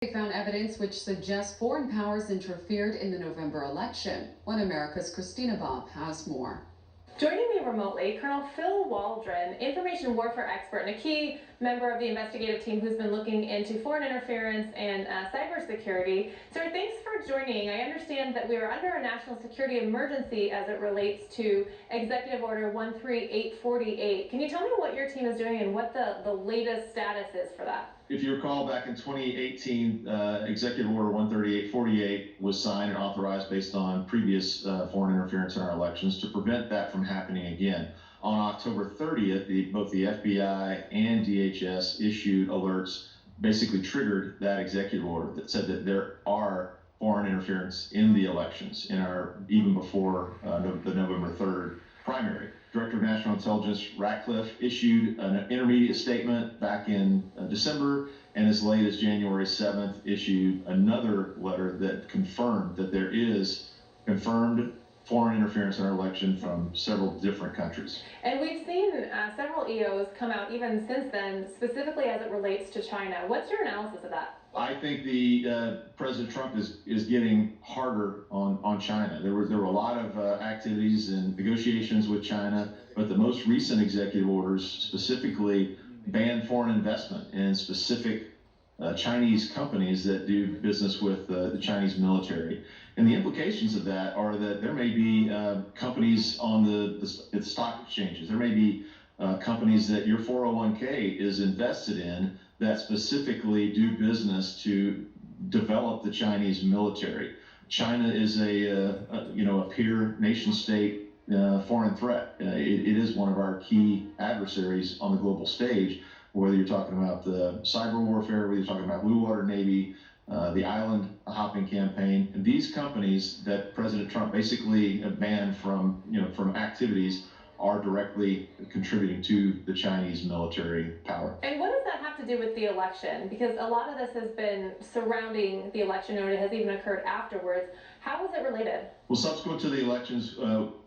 They found evidence which suggests foreign powers interfered in the November election. One America's Christina Bobb has more. Joining me remotely, Colonel Phil Waldron, information warfare expert and a key member of the investigative team who's been looking into foreign interference and cybersecurity. Sir, thanks for joining. I understand that we are under a national security emergency as it relates to Executive Order 13848. Can you tell me what your team is doing and what the latest status is for that? If you recall, back in 2018, Executive Order 13848 was signed and authorized based on previous foreign interference in our elections to prevent that from happening again. On October 30th, both the FBI and DHS issued alerts, basically triggered that executive order that said that there are foreign interference in the elections, even before the November 3rd primary. Director of National Intelligence Ratcliffe issued an intermediate statement back in December, and as late as January 7th issued another letter that confirmed that there is confirmed foreign interference in our election from several different countries. And we've seen several EOs come out even since then, specifically as it relates to China. What's your analysis of that? I think President Trump is getting harder on China. There were a lot of activities and negotiations with China, but the most recent executive orders specifically ban foreign investment in specific Chinese companies that do business with the Chinese military. And the implications of that are that there may be companies on the stock exchanges. There may be companies that your 401k is invested in that specifically do business to develop the Chinese military. China is a peer nation state foreign threat. It is one of our key adversaries on the global stage, whether you're talking about the cyber warfare, whether you're talking about Blue Water Navy, the island hopping campaign. And these companies that President Trump basically banned from activities are directly contributing to the Chinese military power. And what does that have to do with the election? Because a lot of this has been surrounding the election, or it has even occurred afterwards. How is it related? Well, subsequent to the elections,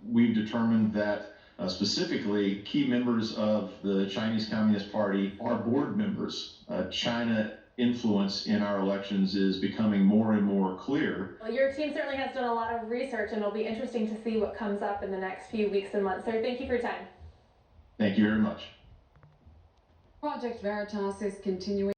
we've determined that specifically key members of the Chinese Communist Party are board members. China influence in our elections is becoming more and more clear. Well, your team certainly has done a lot of research, and it'll be interesting to see what comes up in the next few weeks and months. Sir, thank you for your time. Thank you very much. Project Veritas is continuing